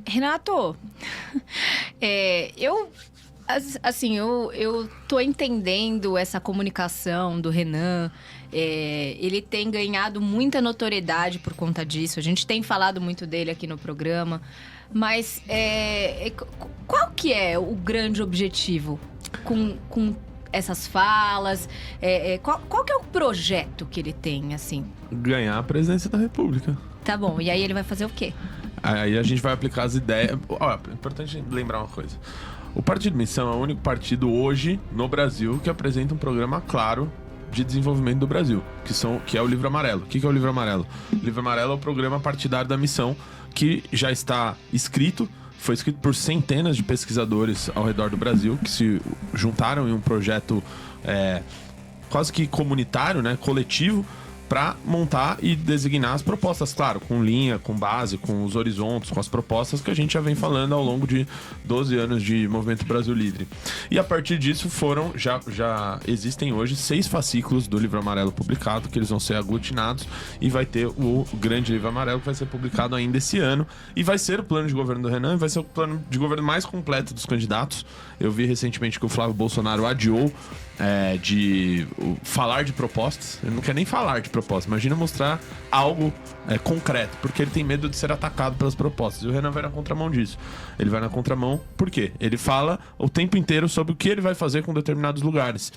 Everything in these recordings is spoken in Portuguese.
Renato, eu tô entendendo essa comunicação do Renan. Ele tem ganhado muita notoriedade por conta disso. A gente tem falado muito dele aqui no programa. Mas qual que é o grande objetivo com essas falas? Qual que é o projeto que ele tem, assim? Ganhar a presidência da República. Tá bom, e aí ele vai fazer o quê? Aí a gente vai aplicar as ideias... É importante lembrar uma coisa. O Partido Missão é o único partido hoje no Brasil que apresenta um programa claro de desenvolvimento do Brasil, que é o Livro Amarelo. O que é o Livro Amarelo? O Livro Amarelo é o programa partidário da Missão, que já está escrito, foi escrito por centenas de pesquisadores ao redor do Brasil, que se juntaram em um projeto quase que comunitário, né, coletivo, para montar e designar as propostas, claro, com linha, com base, com os horizontes, com as propostas que a gente já vem falando ao longo de 12 anos de Movimento Brasil Livre. E a partir disso já existem hoje 6 fascículos do Livro Amarelo publicado, que eles vão ser aglutinados, e vai ter o grande Livro Amarelo, que vai ser publicado ainda esse ano, e vai ser o plano de governo do Renan, vai ser o plano de governo mais completo dos candidatos. Eu vi recentemente que o Flávio Bolsonaro adiou de falar de propostas. Ele não quer nem falar de propostas. Imagina mostrar algo concreto, porque ele tem medo de ser atacado pelas propostas. E o Renan vai na contramão disso. Ele vai na contramão, por quê? Ele fala o tempo inteiro sobre o que ele vai fazer com determinados lugares.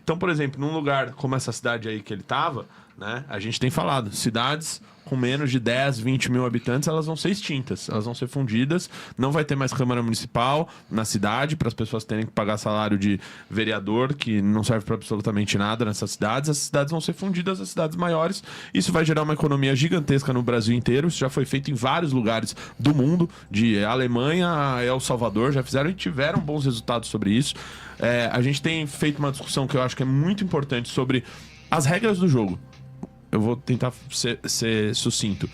Então, por exemplo, num lugar como essa cidade aí que ele tava, né, a gente tem falado, cidades com menos de 10, 20 mil habitantes, elas vão ser extintas, elas vão ser fundidas, não vai ter mais Câmara Municipal na cidade, para as pessoas terem que pagar salário de vereador, que não serve para absolutamente nada nessas cidades. As cidades vão ser fundidas às cidades maiores, isso vai gerar uma economia gigantesca no Brasil inteiro, isso já foi feito em vários lugares do mundo, de Alemanha a El Salvador, já fizeram e tiveram bons resultados sobre isso. A gente tem feito uma discussão que eu acho que é muito importante sobre as regras do jogo. Eu vou tentar ser sucinto.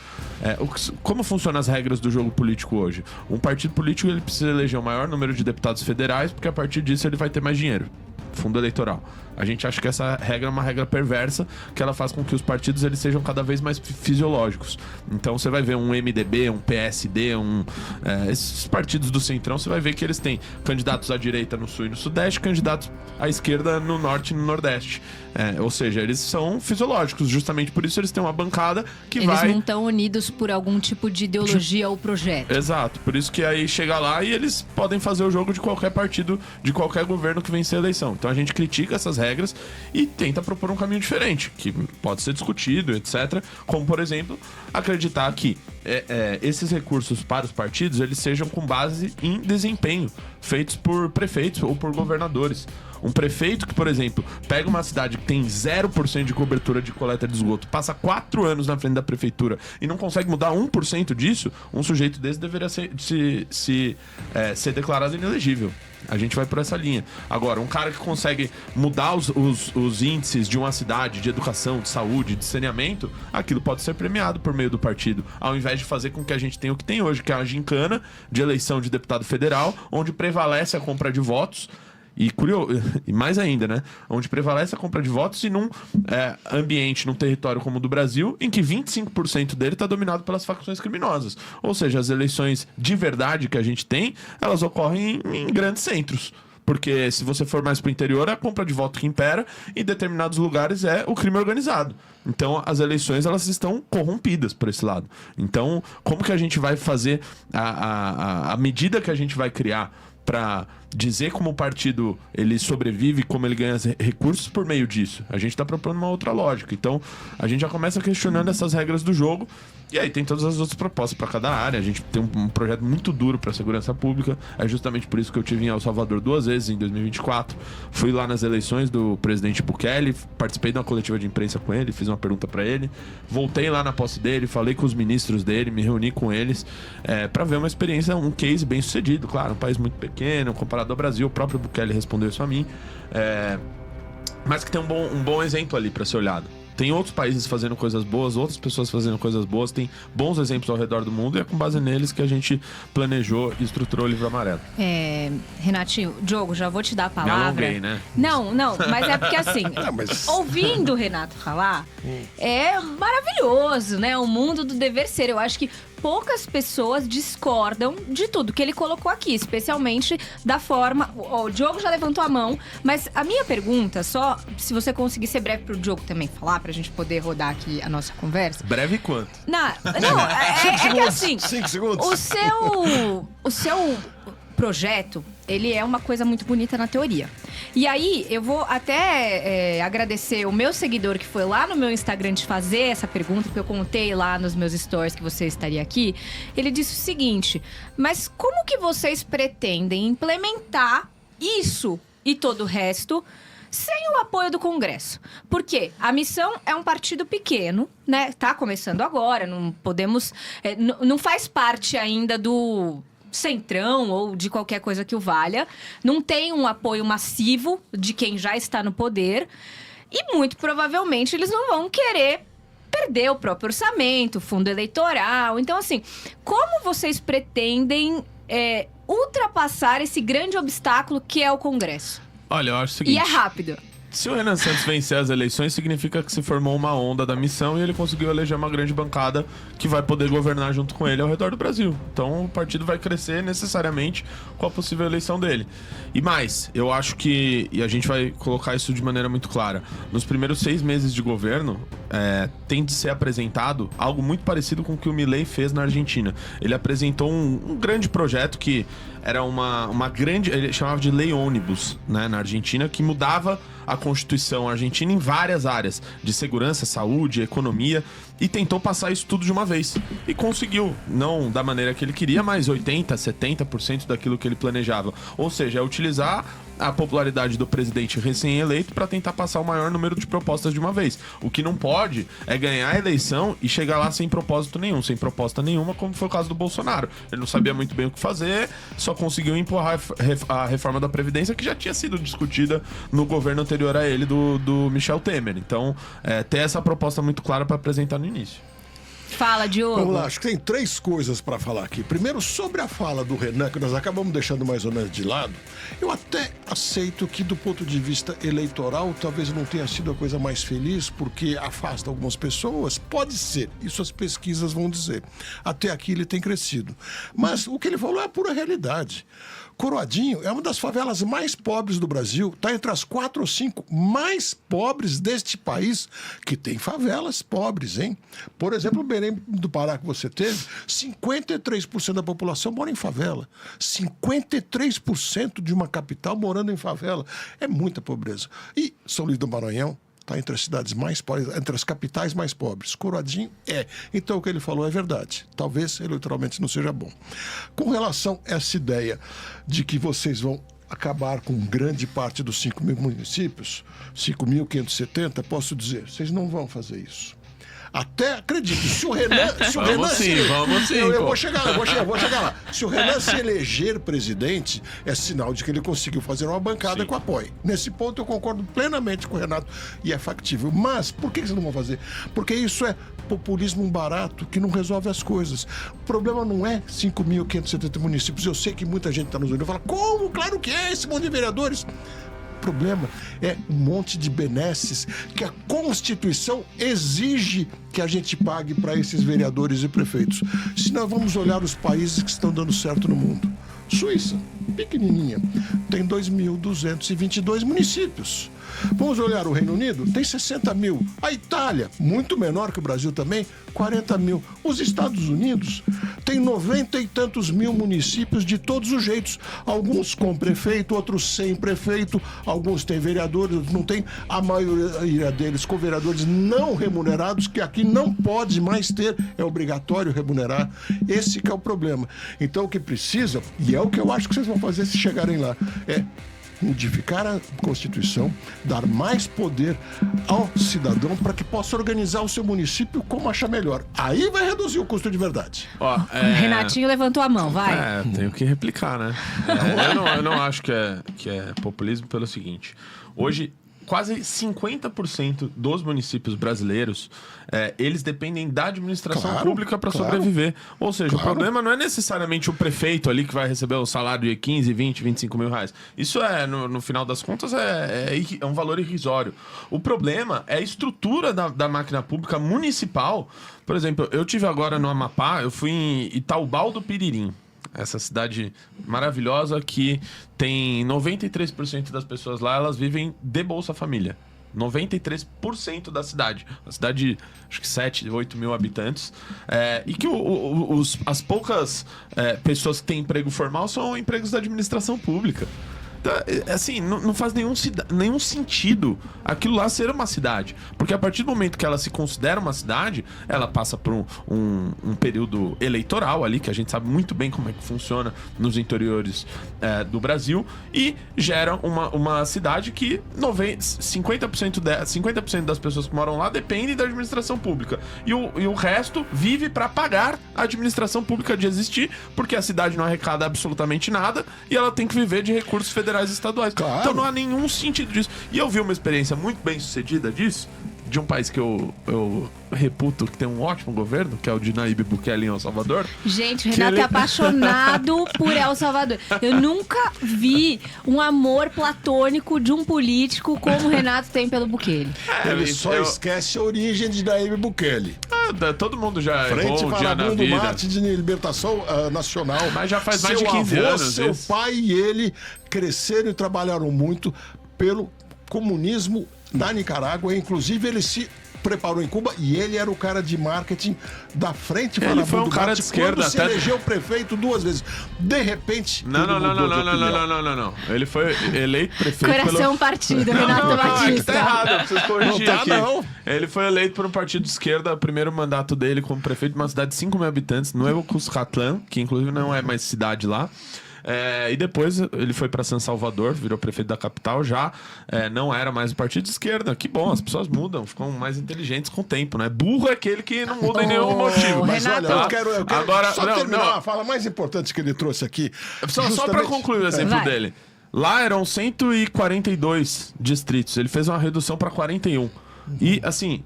Como funcionam as regras do jogo político hoje? Um partido político ele precisa eleger o maior número de deputados federais, porque a partir disso ele vai ter mais dinheiro. Fundo eleitoral. A gente acha que essa regra é uma regra perversa, que ela faz com que os partidos eles sejam cada vez mais fisiológicos. Então você vai ver um MDB, um PSD, esses partidos do Centrão, você vai ver que eles têm candidatos à direita no Sul e no Sudeste, candidatos à esquerda no Norte e no Nordeste. Ou seja, eles são fisiológicos, justamente por isso eles têm uma bancada que eles não estão unidos por algum tipo de ideologia ou projeto. Exato, por isso que aí chega lá e eles podem fazer o jogo de qualquer partido, de qualquer governo que vencer a eleição. Então a gente critica essas regras e tenta propor um caminho diferente, que pode ser discutido, etc. Como, por exemplo, acreditar que esses recursos para os partidos eles sejam com base em desempenho, feitos por prefeitos ou por governadores. Um prefeito que, por exemplo, pega uma cidade que tem 0% de cobertura de coleta de esgoto, passa 4 anos na frente da prefeitura e não consegue mudar 1% disso, um sujeito desse deveria ser declarado inelegível. A gente vai por essa linha. Agora, um cara que consegue mudar os índices de uma cidade, de educação, de saúde, de saneamento, aquilo pode ser premiado por meio do partido, ao invés de fazer com que a gente tenha o que tem hoje, que é uma gincana de eleição de deputado federal, onde prevalece a compra de votos. E mais ainda, né? Onde prevalece a compra de votos e num ambiente, num território como o do Brasil, em que 25% dele está dominado pelas facções criminosas. Ou seja, as eleições de verdade que a gente tem, elas ocorrem em grandes centros. Porque se você for mais pro interior, é a compra de voto que impera, e em determinados lugares é o crime organizado. Então, as eleições, elas estão corrompidas por esse lado. Então, como que a gente vai fazer a medida que a gente vai criar para dizer como o partido ele sobrevive, como ele ganha recursos por meio disso? A gente está propondo uma outra lógica. Então, a gente já começa questionando essas regras do jogo. E aí tem todas as outras propostas para cada área. A gente tem um projeto muito duro para a segurança pública. É justamente por isso que eu estive em El Salvador 2 vezes em 2024. Fui lá nas eleições do presidente Bukele, participei de uma coletiva de imprensa com ele, fiz uma pergunta para ele. Voltei lá na posse dele, falei com os ministros dele, me reuni com eles para ver uma experiência, um case bem sucedido. Claro, um país muito pequeno comparado ao Brasil. O próprio Bukele respondeu isso a mim. Mas que tem um bom exemplo ali para ser olhado. Tem outros países fazendo coisas boas, outras pessoas fazendo coisas boas, tem bons exemplos ao redor do mundo e é com base neles que a gente planejou e estruturou o Livro Amarelo. Renatinho, Diogo, já vou te dar a palavra. Me alonguei, né? Não, mas é porque assim, ouvindo o Renato falar, é maravilhoso, né? O mundo do dever ser. Eu acho que poucas pessoas discordam de tudo que ele colocou aqui, especialmente da forma... O Diogo já levantou a mão, mas a minha pergunta, só se você conseguir ser breve pro Diogo também falar, pra gente poder rodar aqui a nossa conversa. Breve quanto? Não, é que assim... 5 segundos. O seu projeto, ele é uma coisa muito bonita na teoria. E aí, eu vou até agradecer o meu seguidor que foi lá no meu Instagram te fazer essa pergunta, porque eu contei lá nos meus stories que você estaria aqui. Ele disse o seguinte: mas como que vocês pretendem implementar isso e todo o resto sem o apoio do Congresso? Porque a Missão é um partido pequeno, né? Tá começando agora, não podemos... não faz parte ainda do Centrão ou de qualquer coisa que o valha. Não tem um apoio massivo de quem já está no poder. E muito provavelmente eles não vão querer perder o próprio orçamento, fundo eleitoral. Então, assim, como vocês pretendem ultrapassar esse grande obstáculo que é o Congresso? Olha, eu acho o seguinte... E é rápido. Se o Renan Santos vencer as eleições, significa que se formou uma onda da Missão e ele conseguiu eleger uma grande bancada que vai poder governar junto com ele ao redor do Brasil. Então o partido vai crescer necessariamente com a possível eleição dele. E mais, eu acho que, e a gente vai colocar isso de maneira muito clara, nos primeiros 6 meses de governo, tem de ser apresentado algo muito parecido com o que o Milei fez na Argentina. Ele apresentou um grande projeto que era uma grande... Ele chamava de lei ônibus, né, na Argentina, que mudava a Constituição argentina em várias áreas, de segurança, saúde, economia, e tentou passar isso tudo de uma vez. E conseguiu, não da maneira que ele queria, mas 80%, 70% daquilo que ele planejava. Ou seja, é utilizar a popularidade do presidente recém-eleito para tentar passar o maior número de propostas de uma vez. O que não pode é ganhar a eleição e chegar lá sem propósito nenhum, sem proposta nenhuma, como foi o caso do Bolsonaro. Ele não sabia muito bem o que fazer, só conseguiu empurrar a reforma da Previdência, que já tinha sido discutida no governo anterior a ele, do Michel Temer. Então, ter essa proposta muito clara para apresentar no início. Fala, Diogo. Vamos lá, acho que tem 3 coisas para falar aqui. Primeiro, sobre a fala do Renan, que nós acabamos deixando mais ou menos de lado, eu até aceito que, do ponto de vista eleitoral, talvez não tenha sido a coisa mais feliz, porque afasta algumas pessoas. Pode ser, isso as pesquisas vão dizer. Até aqui ele tem crescido. Mas o que ele falou é a pura realidade. Coroadinho é uma das favelas mais pobres do Brasil, está entre as 4 ou 5 mais pobres deste país, que tem favelas pobres, hein? Por exemplo, o Belém do Pará que você teve, 53% da população mora em favela. 53% de uma capital morando em favela. É muita pobreza. E São Luís do Maranhão está entre as cidades mais pobres, entre as capitais mais pobres. Coroadinho é. Então o que ele falou é verdade. Talvez eleitoralmente não seja bom. Com relação a essa ideia de que vocês vão acabar com grande parte dos 5.000 municípios, 5.570, posso dizer, vocês não vão fazer isso. Até acredito, se o Renan... Vamos sim. Eu vou chegar lá. Se o Renan se eleger presidente, é sinal de que ele conseguiu fazer uma bancada com apoio. Nesse ponto eu concordo plenamente com o Renato e é factível. Mas por que vocês não vão fazer? Porque isso é populismo barato que não resolve as coisas. O problema não é 5.570 municípios. Eu sei que muita gente está nos olhando e fala, como? Claro que é esse monte de vereadores. O problema é um monte de benesses que a Constituição exige que a gente pague para esses vereadores e prefeitos. Se nós vamos olhar os países que estão dando certo no mundo. Suíça, pequenininha, tem 2.222 municípios. Vamos olhar o Reino Unido, tem 60 mil. A Itália, muito menor que o Brasil também, 40 mil. Os Estados Unidos tem 90 e tantos mil municípios de todos os jeitos. Alguns com prefeito, outros sem prefeito, alguns têm vereadores, não tem. A maioria deles com vereadores não remunerados, que aqui não pode mais ter, é obrigatório remunerar. Esse que é o problema. Então o que precisa, e é o que eu acho que vocês vão fazer se chegarem lá, é modificar a Constituição, dar mais poder ao cidadão para que possa organizar o seu município como achar melhor. Aí vai reduzir o custo de verdade. Renatinho levantou a mão, vai. Tenho que replicar, né? Eu não acho que é populismo pelo seguinte. Hoje, quase 50% dos municípios brasileiros, eles dependem da administração pública para sobreviver. Ou seja, o problema não é necessariamente o prefeito ali que vai receber o salário de 15, 20, 25 mil reais. Isso no final das contas, é um valor irrisório. O problema é a estrutura da máquina pública municipal. Por exemplo, eu tive agora no Amapá, eu fui em Itaubal do Piririm. Essa cidade maravilhosa que tem 93% das pessoas lá, elas vivem de Bolsa Família. 93% da cidade. Uma cidade de, acho que 7, 8 mil habitantes. E que as poucas pessoas que têm emprego formal são empregos da administração pública. Assim, não faz nenhum sentido aquilo lá ser uma cidade. Porque a partir do momento que ela se considera uma cidade, ela passa por um período eleitoral ali, que a gente sabe muito bem como é que funciona nos interiores do Brasil, e gera uma cidade que 50% das pessoas que moram lá dependem da administração pública. E o resto vive para pagar a administração pública de existir, porque a cidade não arrecada absolutamente nada e ela tem que viver de recursos federais e estaduais. Claro. Então não há nenhum sentido disso. E eu vi uma experiência muito bem sucedida disso, de um país que eu reputo que tem um ótimo governo, que é o de Nayib Bukele em El Salvador. Gente, o Renato é apaixonado por El Salvador. Eu nunca vi um amor platônico de um político como o Renato tem pelo Bukele. Ele só esquece a origem de Nayib Bukele. Todo mundo já Frente errou um dia na Farabundo vida. Marte de Libertação Nacional. Mas já faz mais de 15 anos. Seu pai e ele cresceram e trabalharam muito pelo comunismo na Nicarágua. Inclusive, ele se preparou em Cuba e ele era o cara de marketing da Frente Farabundo. Ele foi um cara de esquerda. Quando se elegeu prefeito 2 vezes. De repente, Não. Ele foi eleito prefeito Coração partido, Renato Batista. Tá errado, eu preciso corrigir aqui. Não. Ele foi eleito por um partido de esquerda, o primeiro mandato dele como prefeito de uma cidade de 5 mil habitantes, Nuevo Cuscatlán, que inclusive não é mais cidade lá. E depois ele foi para San Salvador, virou prefeito da capital, já não era mais o partido de esquerda. Que bom, as pessoas mudam, ficam mais inteligentes com o tempo, né? Burro é aquele que não muda em nenhum motivo. Mas Renato, olha, eu quero agora, só terminar a fala mais importante que ele trouxe aqui. Só para concluir o exemplo Vai. dele. Lá eram 142 distritos, ele fez uma redução para 41. E, assim,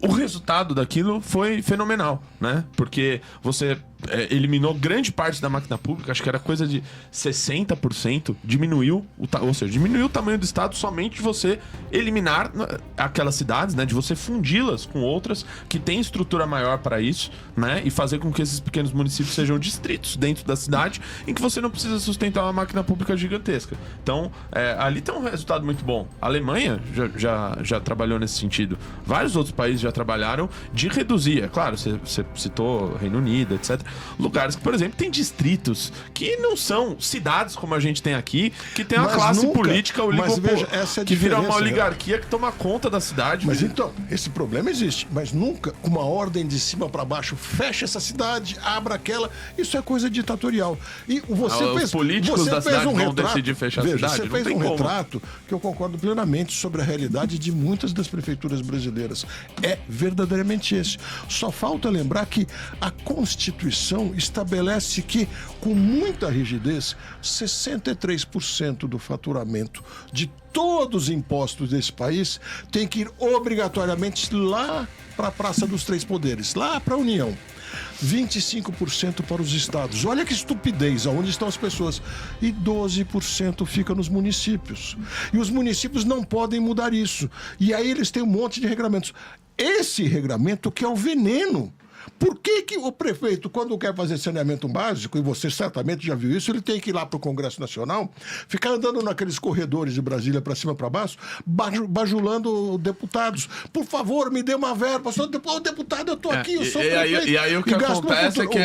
o resultado daquilo foi fenomenal, né? Porque você eliminou grande parte da máquina pública, acho que era coisa de 60%, diminuiu o tamanho do estado somente de você eliminar aquelas cidades, né? De você fundi-las com outras que têm estrutura maior para isso, né? E fazer com que esses pequenos municípios sejam distritos dentro da cidade em que você não precisa sustentar uma máquina pública gigantesca. Então, ali tem um resultado muito bom. A Alemanha já trabalhou nesse sentido. Vários outros países já trabalharam de reduzir. É claro, você citou Reino Unido, etc. Lugares que, por exemplo, tem distritos que não são cidades como a gente tem aqui, que tem uma classe política que vira uma oligarquia que toma conta da cidade. Mas então, esse problema existe, mas nunca uma ordem de cima para baixo, fecha essa cidade, abra aquela, isso é coisa ditatorial. E os políticos da cidade vão decidir fechar a cidade? Você fez um retrato que eu concordo plenamente sobre a realidade de muitas das prefeituras brasileiras. É verdadeiramente esse. Só falta lembrar que a Constituição estabelece que, com muita rigidez, 63% do faturamento de todos os impostos desse país tem que ir obrigatoriamente lá para a Praça dos Três Poderes, lá para a União. 25% para os estados. Olha que estupidez, aonde estão as pessoas. E 12% fica nos municípios. E os municípios não podem mudar isso. E aí eles têm um monte de regramentos. Esse regramento que é o veneno. Por que o prefeito, quando quer fazer saneamento básico, e você certamente já viu isso, ele tem que ir lá para o Congresso Nacional, ficar andando naqueles corredores de Brasília para cima e para baixo, bajulando deputados. Por favor, me dê uma verba. Deputado, eu estou aqui, eu sou prefeito. E aí o que acontece é que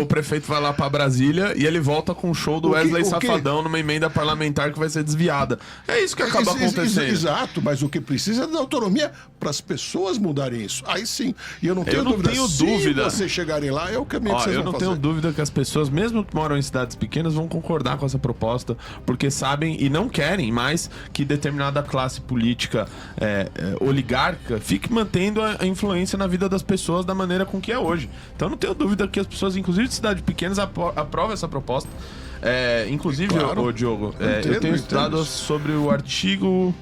o prefeito vai lá para Brasília e ele volta com o show do Wesley Safadão numa emenda parlamentar que vai ser desviada. É isso que acaba acontecendo. Exato, mas o que precisa é da autonomia para as pessoas mudarem isso. Aí sim, e eu não tenho dúvida. Se vocês chegarem lá, é o caminho que vocês vão fazer. Eu não tenho dúvida que as pessoas, mesmo que moram em cidades pequenas, vão concordar com essa proposta, porque sabem e não querem mais que determinada classe política oligárquica fique mantendo a influência na vida das pessoas da maneira com que é hoje. Então eu não tenho dúvida que as pessoas, inclusive de cidades pequenas, aprovam essa proposta. Inclusive, claro, Diogo, eu tenho estudado sobre o artigo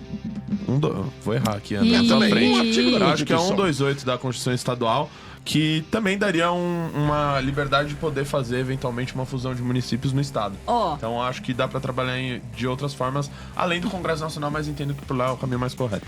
Vou errar aqui, Ana. Ih, Só também. frente. Um artigo da Eu acho que é Constituição. 128 da Constituição Estadual, que também daria uma liberdade de poder fazer, eventualmente, uma fusão de municípios no estado. Ó. Então, acho que dá pra trabalhar de outras formas, além do Congresso Nacional, mas entendo que por lá é o caminho mais correto.